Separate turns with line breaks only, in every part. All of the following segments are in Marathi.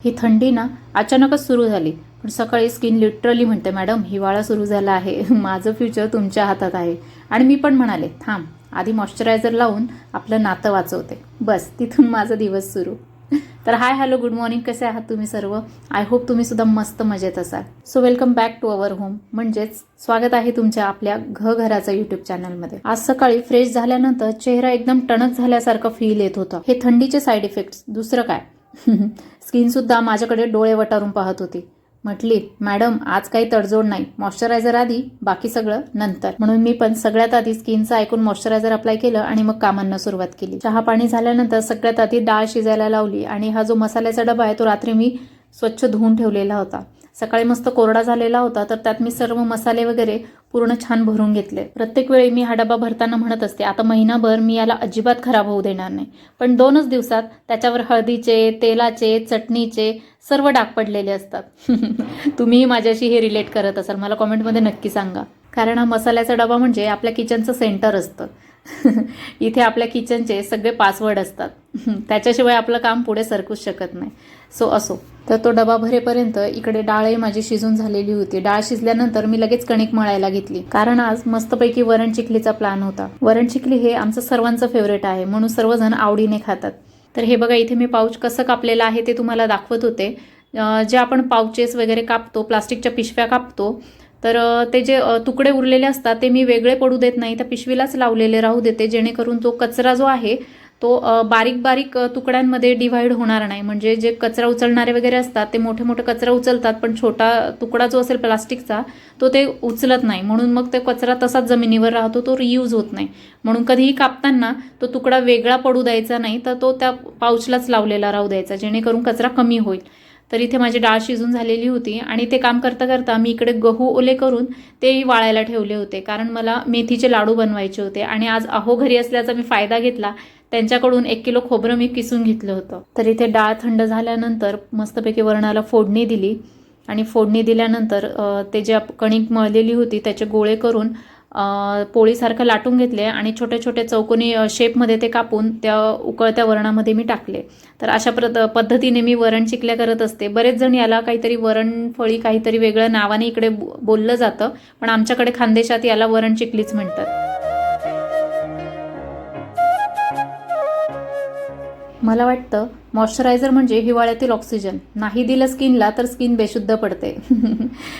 ही थंडी ना अचानकच सुरू झाली, पण सकाळी स्किन लिटरली म्हणते, मॅडम हिवाळा सुरू झाला आहे, माझं फ्युचर तुमच्या हातात आहे. आणि मी पण म्हणाले, थांब आधी मॉइश्चरायझर लावून आपलं नातं वाचवते. बस तिथून माझा दिवस सुरू. तर हाय हॅलो गुड मॉर्निंग, कसे आहात तुम्ही सर्व? आय होप तुम्ही सुद्धा मस्त मजेत असाल. So welcome back to our home, म्हणजेच स्वागत आहे तुमच्या आपल्या घराचा यूट्यूब चॅनलमध्ये. आज सकाळी फ्रेश झाल्यानंतर चेहरा एकदम टणक झाल्यासारखं फील येत होता. हे थंडीचे साईड इफेक्ट्स, दुसरं काय. स्किन सुद्धा माझ्याकडे डोळे वटारून पाहत होती. म्हटली, मॅडम आज काही तडजोड नाही, मॉइश्चरायझर आधी बाकी सगळं नंतर. म्हणून मी पण सगळ्यात आधी स्किनचं ऐकून मॉइश्चरायझर अप्लाय केलं आणि मग कामांना सुरुवात केली. चहा पाणी झाल्यानंतर सगळ्यात आधी डाळ शिजायला लावली आणि हा जो मसाल्याचा डबा आहे तो रात्री मी स्वच्छ धुवून ठेवलेला होता. सकाळी मस्त कोरडा झालेला होता, तर त्यात मी सर्व मसाले वगैरे पूर्ण छान भरून घेतले. प्रत्येक वेळी मी हा डबा भरताना म्हणत असते, आता महिनाभर मी याला अजिबात खराब होऊ देणार नाही. पण 2च दिवसात त्याच्यावर हळदीचे, तेलाचे, चटणीचे सर्व डाग पडलेले असतात. तुम्ही माझ्याशी हे रिलेट करत असाल, मला कॉमेंटमध्ये नक्की सांगा. कारण हा मसाल्याचा डबा म्हणजे आपल्या किचनचं सेंटर असतं. इथे आपल्या किचनचे सगळे पासवर्ड असतात. त्याच्याशिवाय आपलं काम पुढे सरकूच शकत नाही. सो असो, तर तो डबा भरेपर्यंत इकडे डाळही माझी शिजून झालेली होती. डाळ शिजल्यानंतर मी लगेच कणिक मळायला घेतली, कारण आज मस्तपैकी वरण चिखलीचा प्लॅन होता. वरण चिखली हे आमचं सर्वांचं फेवरेट आहे, म्हणून सर्वजण आवडीने खातात. तर हे बघा, इथे मी पाऊच कसं कापलेलं आहे ते तुम्हाला दाखवत होते. जे आपण पाऊचेस वगैरे कापतो, प्लास्टिकच्या पिशव्या कापतो, तर ते जे तुकडे उरलेले असतात ते मी वेगळे पडू देत नाही, त्या पिशवीलाच लावलेले राहू देते, जेणेकरून तो कचरा जो आहे तो बारीक बारीक तुकड्यांमध्ये डिव्हाइड होणार नाही. म्हणजे जे कचरा उचलणारे वगैरे असतात ते मोठे मोठे कचरा उचलतात, पण छोटा तुकडा जो असेल प्लास्टिकचा तो ते उचलत नाही. म्हणून मग ते कचरा तसाच जमिनीवर राहतो, तो रियूज होत नाही. म्हणून कधीही कापताना तो तुकडा वेगळा पडू द्यायचा नाही, तर तो त्या पाऊचलाच लावलेला राहू द्यायचा, जेणेकरून कचरा कमी होईल. तर इथे माझी डाळ शिजून झालेली होती आणि ते काम करता करता मी इकडे गहू ओले करून तेही वाळायला ठेवले होते, कारण मला मेथीचे लाडू बनवायचे होते. आणि आज अहो घरी असल्याचा मी फायदा घेतला, त्यांच्याकडून 1 किलो खोबरं मी किसून घेतलं होतं. तर इथे डाळ थंड झाल्यानंतर मस्तपैकी वरणाला फोडणी दिली आणि फोडणी दिल्यानंतर ते जे कणिक मळलेली होती त्याचे गोळे करून पोळीसारखं लाटून घेतले आणि छोटे छोटे चौकोनी शेपमध्ये ते कापून त्या उकळत्या वरणामध्ये मी टाकले. तर अशा पद्धतीने मी वरण चिकल्या करत असते. बरेच जण याला काहीतरी वरणफळी काहीतरी वेगळं नावाने इकडे बोललं जातं, पण आमच्याकडे खानदेशात याला वरण चिकलीच म्हणतात. मला वाटतं मॉइश्चरायझर म्हणजे हिवाळ्यातील ऑक्सिजन. नाही दिलं स्किनला तर स्किन बेशुद्ध पडते.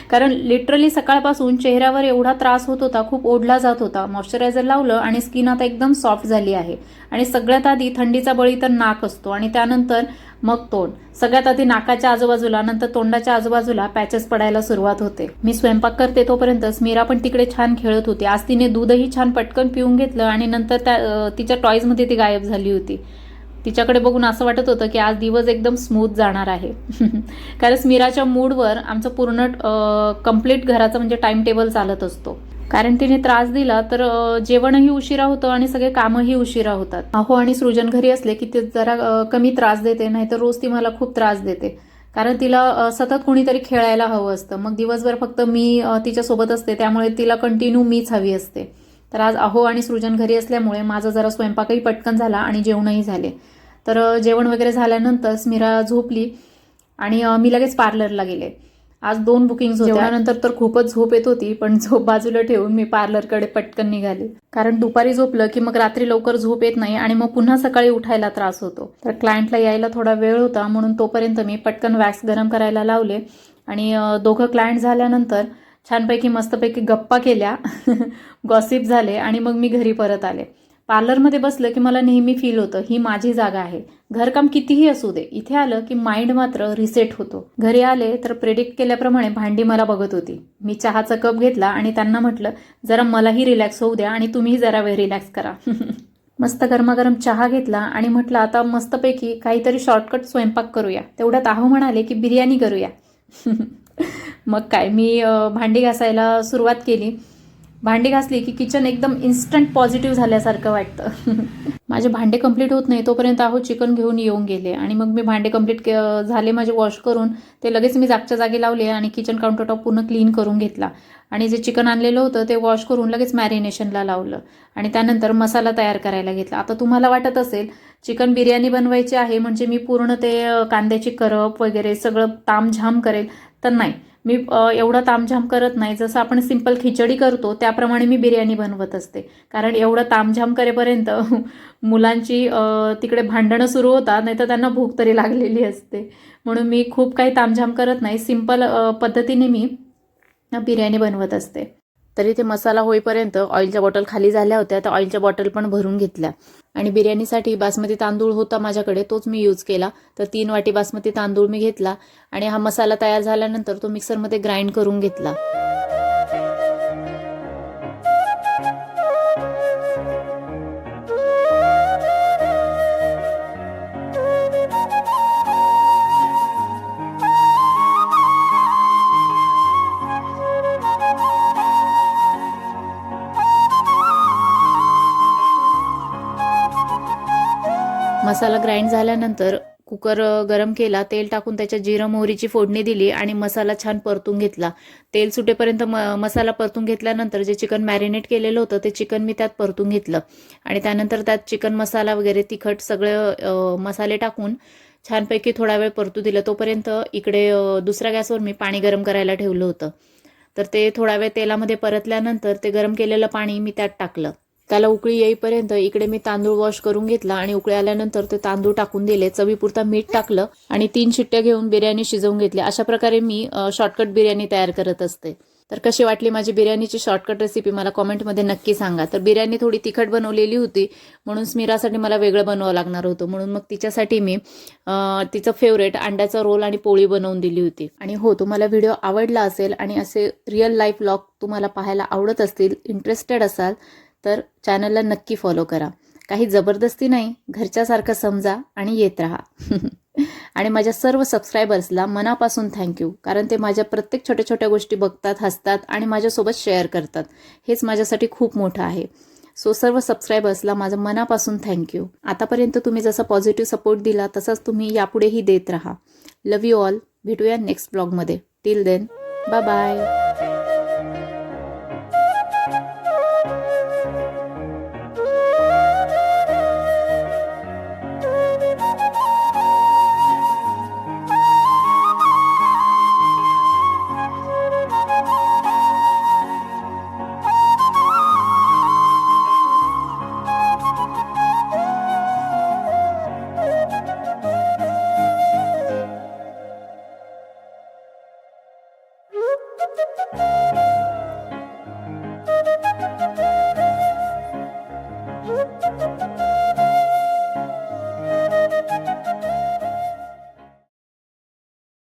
कारण लिटरली सकाळपासून चेहऱ्यावर एवढा त्रास होत होता, खूप ओढला जात होता. मॉइश्चरायझर लावलं आणि स्किन आता एकदम सॉफ्ट झाली आहे. आणि सगळ्यात आधी थंडीचा बळी तर नाक असतो आणि त्यानंतर मग तोंड. सगळ्यात आधी नाकाच्या आजूबाजूला, नंतर तोंडाच्या आजूबाजूला पॅचेस पडायला सुरुवात होते. मी स्वयंपाक करते तोपर्यंत स्मिरा पण तिकडे छान खेळत होती. आज तिने दूधही छान पटकन पिऊन घेतलं आणि नंतर तिच्या टॉयजमध्ये ती गायब झाली होती. तिच्याकडे बघून असं वाटत होतं की आज दिवस एकदम स्मूथ जाणार आहे. कारण स्मिराच्या मूडवर आमचं पूर्ण कंप्लीट घराचं म्हणजे टाइम टेबल चालत असतो. कारण तिने त्रास दिला तर जेवणही उशिरा होतं आणि सगळे कामही उशिरा होतात. अहो आणि सृजन घरी असले की ते जरा कमी त्रास देते, नाहीतर रोज ती मला खूप त्रास देते. कारण तिला सतत कुणीतरी खेळायला हवं असतं. मग दिवसभर फक्त मी तिच्यासोबत असते, त्यामुळे तिला कंटिन्यू मीच हवी असते. तर आज अहो आणि सृजन घरी असल्यामुळे माझा जरा स्वयंपाकही पटकन झाला आणि जेवणही झाले. तर जेवण वगैरे झाल्यानंतर स्मिरा झोपली आणि मी लगेच पार्लरला गेले. आज 2 बुकिंग्स होत्या. जेवणानंतर तर खूपच झोप येत होती, पण झोप बाजूला ठेवून मी पार्लरकडे पटकन निघाले. कारण दुपारी झोपलं की मग रात्री लवकर झोप येत नाही आणि मग पुन्हा सकाळी उठायला त्रास होतो. तर क्लायंटला यायला थोडा वेळ होता, म्हणून तोपर्यंत मी पटकन वॅक्स गरम करायला लावले आणि दोघं क्लायंट झाल्यानंतर छानपैकी मस्तपैकी गप्पा केल्या, गॉसिप झाले आणि मग मी घरी परत आले. पार्लरमध्ये बसलं की मला नेहमी फील होतं ही माझी जागा आहे. घरकाम कितीही असू दे, इथे आलं की माइंड मात्र रिसेट होतो. घरी आले तर प्रेडिक्ट केल्याप्रमाणे भांडी मला बघत होती. मी चहाचा कप घेतला आणि त्यांना म्हटलं, जरा मलाही रिलॅक्स होऊ द्या आणि तुम्हीही जरा वेळ रिलॅक्स करा. मस्त गरमागरम चहा घेतला आणि म्हटलं आता मस्तपैकी काहीतरी शॉर्टकट स्वयंपाक करूया. तेवढ्यात आहो म्हणाले की बिर्याणी करूया. मग काय, मी भांडी घासायला सुरुवात केली. भांडी घासली की किचन एकदम इन्स्टंट पॉझिटिव्ह झाल्यासारखं वाटतं. माझे भांडे कंप्लीट होत नाही तोपर्यंत अहो चिकन घेऊन येऊन गेले आणि मग मी भांडे कंप्लीट झाले माझे वॉश करून ते लगेच मी जागच्या जागी लावले आणि किचन काउंटरटॉप पूर्ण क्लीन करून घेतला. आणि जे चिकन आणलेलं होतं ते वॉश करून लगेच मॅरिनेशनला लावलं आणि त्यानंतर मसाला तयार करायला घेतला. आता तुम्हाला वाटत असेल चिकन बिर्याणी बनवायची आहे म्हणजे मी पूर्ण ते कांद्याची करप वगैरे सगळं तामझाम करेल तर नाही. मी एवढं तामझाम करत नाही. जसं आपण सिंपल खिचडी करतो त्याप्रमाणे मी बिर्याणी बनवत असते. कारण एवढं तामझाम करेपर्यंत मुलांची तिकडे भांडणं सुरू होतात, नाही तर त्यांना भूक तरी लागलेली असते. म्हणून मी खूप काही तामझाम करत नाही. सिंपल पद्धतीने मी बिर्याणी बनवत असते. तरी ते मसाला होईपर्यंत ऑइलच्या बॉटल खाली झाल्या होत्या, तर ऑइलच्या बॉटल पण भरून घेतल्या. आणि बिर्याणीसाठी बासमती तांदूळ होता माझ्याकडे, तोच मी यूज केला. तर 3 वाटी बासमती तांदूळ मी घेतला आणि हा मसाला तयार झाल्यानंतर तो मिक्सरमध्ये ग्राइंड करून घेतला. मसाला ग्राइंड झाल्यानंतर कुकर गरम केला, तेल टाकून त्याच्यात जिरं मोहरीची फोडणी दिली आणि मसाला छान परतून घेतला. तेल सुटेपर्यंत मसाला परतून घेतल्यानंतर जे चिकन मॅरिनेट केलेलं होतं ते चिकन मी त्यात परतून घेतलं आणि त्यानंतर त्यात चिकन मसाला वगैरे तिखट सगळे मसाले टाकून छानपैकी थोडा वेळ परतू दिलं. तोपर्यंत इकडे दुसऱ्या गॅसवर मी पाणी गरम करायला ठेवलं होतं. तर ते थोडा वेळ तेलामध्ये परतल्यानंतर ते गरम केलेलं पाणी मी त्यात टाकलं. त्याला उकळी येईपर्यंत इकडे मी तांदूळ वॉश करून घेतला आणि उकळी आल्यानंतर ते तांदूळ टाकून दिले. चवीपुरता मीठ टाकलं आणि 3 शिट्ट्या घेऊन बिर्याणी शिजवून घेतली. अशा प्रकारे मी शॉर्टकट बिर्याणी तयार करत असते. तर कशी वाटली माझी बिर्याणीची शॉर्टकट रेसिपी मला कॉमेंटमध्ये नक्की सांगा. तर बिर्याणी थोडी तिखट बनवलेली होती म्हणून स्मिरासाठी मला वेगळं बनवावं लागणार होतं. म्हणून मग तिच्यासाठी मी तिचं फेवरेट अंड्याचा रोल आणि पोळी बनवून दिली होती. आणि हो, तुम्हाला व्हिडिओ आवडला असेल आणि असे रिअल लाईफ व्लॉग तुम्हाला पाहायला आवडत असतील, इंटरेस्टेड असाल तर चॅनलला नक्की फॉलो करा. काही जबरदस्ती नाही, घरच्यासारखं समजा आणि येत राहा. आणि माझ्या सर्व सबस्क्रायबर्सला मनापासून थँक्यू, कारण ते माझ्या प्रत्येक छोट्या छोट्या गोष्टी बघतात, हसतात आणि माझ्यासोबत शेअर करतात. हेच माझ्यासाठी खूप मोठं आहे. सो सर्व सबस्क्रायबर्सला माझं मनापासून थँक्यू. आतापर्यंत तुम्ही जसा पॉझिटिव्ह सपोर्ट दिला तसाच तुम्ही यापुढेही देत राहा. Love you all. भेटूया नेक्स्ट ब्लॉगमध्ये. Till then, bye bye.
Thank you.